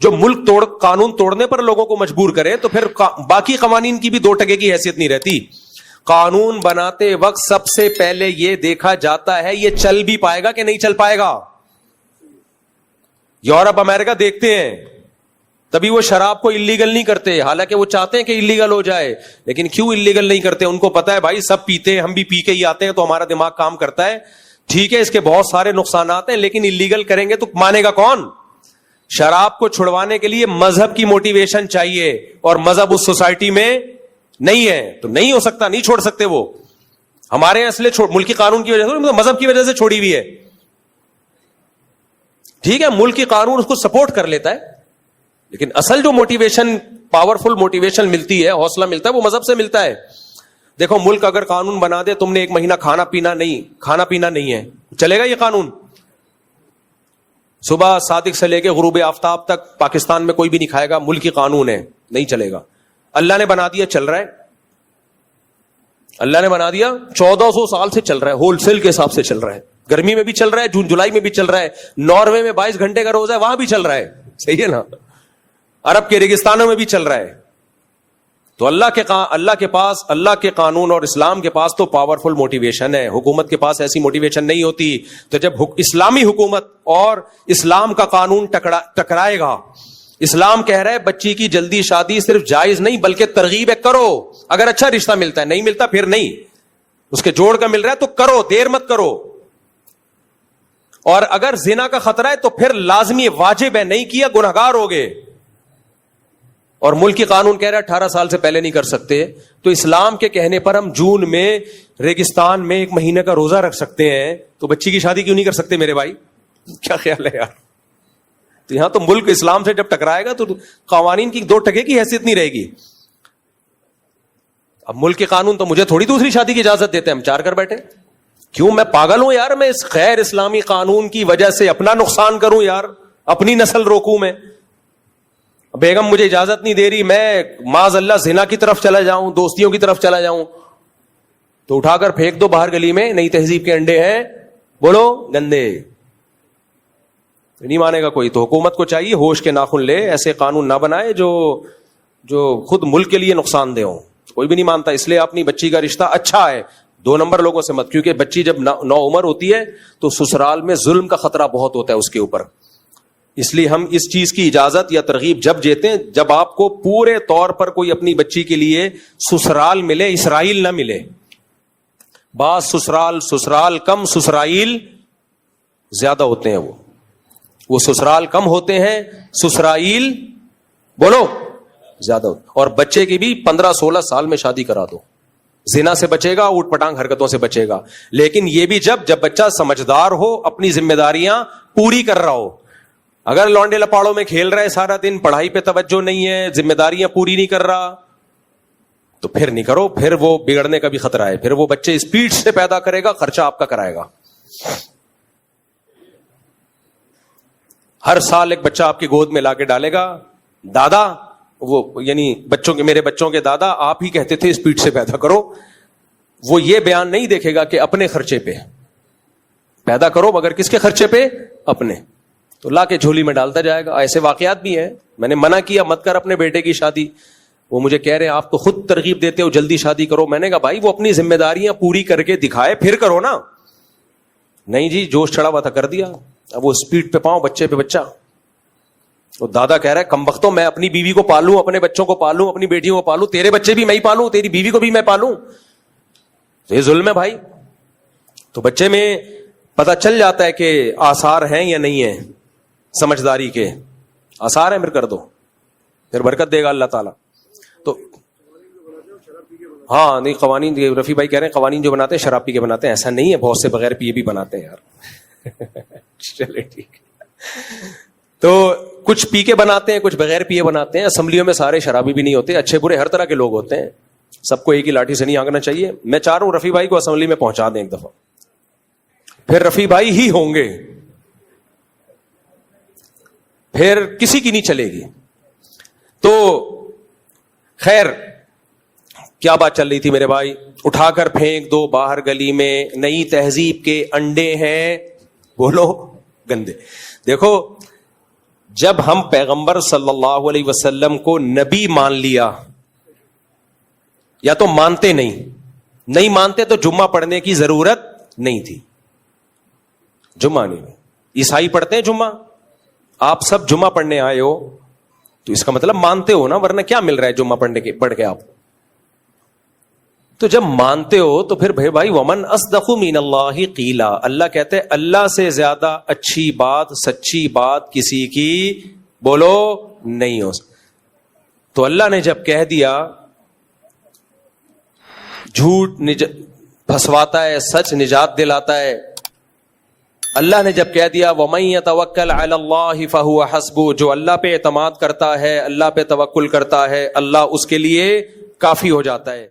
جو ملک قانون توڑنے پر لوگوں کو مجبور کرے تو پھر باقی قوانین کی بھی 2 ٹکے کی حیثیت نہیں رہتی. قانون بناتے وقت سب سے پہلے یہ دیکھا جاتا ہے یہ چل بھی پائے گا کہ نہیں چل پائے گا. یورپ امریکہ دیکھتے ہیں, تبھی وہ شراب کو اللیگل نہیں کرتے, حالانکہ وہ چاہتے ہیں کہ اللیگل ہو جائے, لیکن کیوں اللیگل نہیں کرتے؟ ان کو پتا ہے بھائی سب پیتے ہیں, ہم بھی پی کے ہی آتے ہیں, تو ہمارا دماغ کام کرتا ہے. ٹھیک ہے اس کے بہت سارے نقصانات ہیں, لیکن اللیگل کریں گے تو مانے گا کون؟ شراب کو چھڑوانے کے لیے مذہب کی موٹیویشن چاہیے, اور مذہب اس سوسائٹی میں نہیں ہے, تو نہیں ہو سکتا, نہیں چھوڑ سکتے وہ. ہمارے یہاں اس لیے ملکی قانون کی وجہ سے, مذہب کی وجہ سے چھوڑی ہوئی ہے. ٹھیک ہے ملکی قانون اس کو سپورٹ کر لیتا ہے, لیکن اصل جو موٹیویشن, پاورفل موٹیویشن ملتی ہے, حوصلہ ملتا ہے, وہ مذہب سے ملتا ہے. دیکھو ملک اگر قانون بنا دے تم نے 1 مہینہ کھانا پینا نہیں ہے, چلے گا یہ قانون؟ صبح صادق سے لے کے غروب آفتاب تک پاکستان میں کوئی بھی نہیں کھائے گا, ملکی قانون ہے, نہیں چلے گا. اللہ نے بنا دیا, چل رہا ہے. اللہ نے بنا دیا, 1400 سال سے چل رہا ہے, ہول سیل کے حساب سے چل رہا ہے. گرمی میں بھی چل رہا ہے, جون جولائی میں بھی چل رہا ہے. ناروے میں 22 گھنٹے کا روزہ ہے, وہاں بھی چل رہا ہے. صحیح ہے نا؟ عرب کے ریگستانوں میں بھی چل رہا ہے. تو اللہ کے پاس, اللہ کے قانون اور اسلام کے پاس تو پاورفل موٹیویشن ہے. حکومت کے پاس ایسی موٹیویشن نہیں ہوتی. تو جب اسلامی حکومت اور اسلام کا قانون ٹکرائے گا, اسلام کہہ رہا ہے بچی کی جلدی شادی صرف جائز نہیں بلکہ ترغیب ہے, کرو. اگر اچھا رشتہ ملتا ہے, نہیں ملتا پھر نہیں, اس کے جوڑ کا مل رہا ہے تو کرو, دیر مت کرو. اور اگر زنا کا خطرہ ہے تو پھر لازمی واجب ہے, نہیں کیا گنہگار ہوگے. اور ملک کی قانون کہہ رہا ہے 18 سال سے پہلے نہیں کر سکتے. تو اسلام کے کہنے پر ہم جون میں ریگستان میں 1 مہینے کا روزہ رکھ سکتے ہیں, تو بچی کی شادی کیوں نہیں کر سکتے میرے بھائی؟ کیا خیال ہے یار؟ تو یہاں تو ملک اسلام سے جب ٹکرائے گا تو قوانین کی 2 ٹکے کی حیثیت نہیں رہے گی. اب ملک کے قانون تو مجھے تھوڑی دوسری شادی کی اجازت دیتے ہیں, ہم 4 کر بیٹھے. کیوں میں پاگل ہوں یار؟ میں اس غیر اسلامی قانون کی وجہ سے اپنا نقصان کروں یار, اپنی نسل روکوں میں؟ بیگم مجھے اجازت نہیں دے رہی, میں معاذ اللہ زنا کی طرف چلا جاؤں, دوستیوں کی طرف چلا جاؤں, تو اٹھا کر پھینک دو باہر گلی میں, نئی تہذیب کے انڈے ہیں, بولو گندے. نہیں مانے گا کوئی. تو حکومت کو چاہیے ہوش کے ناخن لے, ایسے قانون نہ بنائے جو خود ملک کے لیے نقصان دہ ہوں. کوئی بھی نہیں مانتا, اس لیے اپنی بچی کا رشتہ اچھا ہے, 2 نمبر لوگوں سے مت, کیونکہ بچی جب نو عمر ہوتی ہے تو سسرال میں ظلم کا خطرہ بہت ہوتا ہے اس کے اوپر. اس لیے ہم اس چیز کی اجازت یا ترغیب جب دیتے ہیں جب آپ کو پورے طور پر کوئی اپنی بچی کے لیے سسرال ملے, اسرائیل نہ ملے. بعض سسرال کم, سسرائیل زیادہ ہوتے ہیں. وہ سسرال کم ہوتے ہیں, سسرائیل بولو زیادہ ہوتے. اور بچے کی بھی 15-16 سال میں شادی کرا دو, زنا سے بچے گا, اوٹ پٹانگ حرکتوں سے بچے گا. لیکن یہ بھی جب بچہ سمجھدار ہو, اپنی ذمہ داریاں پوری کر رہا ہو. اگر لونڈے لپاڑوں میں کھیل رہا ہے سارا دن, پڑھائی پہ توجہ نہیں ہے, ذمہ داریاں پوری نہیں کر رہا, تو پھر نہیں کرو. پھر وہ بگڑنے کا بھی خطرہ ہے. پھر وہ بچے اسپیڈ سے پیدا کرے گا, خرچہ آپ کا کرائے گا. ہر سال ایک بچہ آپ کی گود میں لا کے ڈالے گا. دادا, وہ یعنی میرے بچوں کے دادا آپ ہی کہتے تھے اسپیڈ سے پیدا کرو. وہ یہ بیان نہیں دیکھے گا کہ اپنے خرچے پہ پیدا کرو, مگر کس کے خرچے پہ؟ اپنے. تو لا کے جھولی میں ڈالتا جائے گا. ایسے واقعات بھی ہیں. میں نے منع کیا مت کر اپنے بیٹے کی شادی. وہ مجھے کہہ رہے ہیں آپ تو خود ترغیب دیتے ہو جلدی شادی کرو. میں نے کہا بھائی وہ اپنی ذمہ داریاں پوری کر کے دکھائے پھر کرو نا. نہیں جی جوش چڑھا ہوا تھا, کر دیا. اب وہ اسپیڈ پہ پاؤں, بچے پہ بچہ. وہ دادا کہہ رہا ہے کم وقتوں میں اپنی بیوی کو پالوں, اپنے بچوں کو پالوں, اپنی بیٹیوں کو پالوں, تیرے بچے بھی میں ہی پالوں, تیری بیوی کو بھی میں پالوں. تو یہ ظلم ہے بھائی. تو بچے میں پتہ چل جاتا ہے کہ آثار ہیں یا نہیں ہیں, سمجھداری کے آثار ہیں, پھر کر دو, پھر برکت دے گا اللہ تعالیٰ. تو ہاں نہیں, قوانین رفیع بھائی کہہ رہے ہیں قوانین جو بناتے ہیں شراب پی کے بناتے ہیں. ایسا نہیں ہے, بہت سے بغیر پیے بھی بناتے ہیں یار. چلے ٹھیک ہے. تو کچھ پی کے بناتے ہیں, کچھ بغیر پیے بناتے ہیں. اسمبلیوں میں سارے شرابی بھی نہیں ہوتے, اچھے برے ہر طرح کے لوگ ہوتے ہیں. سب کو ایک ہی لاٹھی سے نہیں آنگنا چاہیے. میں چاہ رہا ہوں رفیع بھائی کو اسمبلی میں پہنچا دیں ایک دفعہ, پھر رفیع بھائی ہی ہوں گے, پھر کسی کی نہیں چلے گی. تو خیر کیا بات چل رہی تھی میرے بھائی؟ اٹھا کر پھینک دو باہر گلی میں, نئی تہذیب کے انڈے ہیں, بولو گندے. دیکھو جب ہم پیغمبر صلی اللہ علیہ وسلم کو نبی مان لیا، یا تو مانتے نہیں مانتے تو جمعہ پڑھنے کی ضرورت نہیں تھی. جمعہ نہیں، عیسائی پڑھتے ہیں جمعہ، آپ سب جمعہ پڑھنے آئے ہو تو اس کا مطلب مانتے ہو نا، ورنہ کیا مل رہا ہے جمعہ پڑھ کے آپ. تو جب مانتے ہو تو پھر بھائی ومن اصدق من اللہ قیلا، اللہ کہتے ہیں اللہ سے زیادہ اچھی بات، سچی بات کسی کی بولو نہیں ہو. تو اللہ نے جب کہہ دیا جھوٹ پھنسواتا ہے، سچ نجات دلاتا ہے. اللہ نے جب کہہ دیا وَمَن يَتَوَكَّلْ عَلَى اللَّهِ فَهُوَ حَسْبُهُ، جو اللہ پہ اعتماد کرتا ہے، اللہ پہ توکل کرتا ہے، اللہ اس کے لیے کافی ہو جاتا ہے.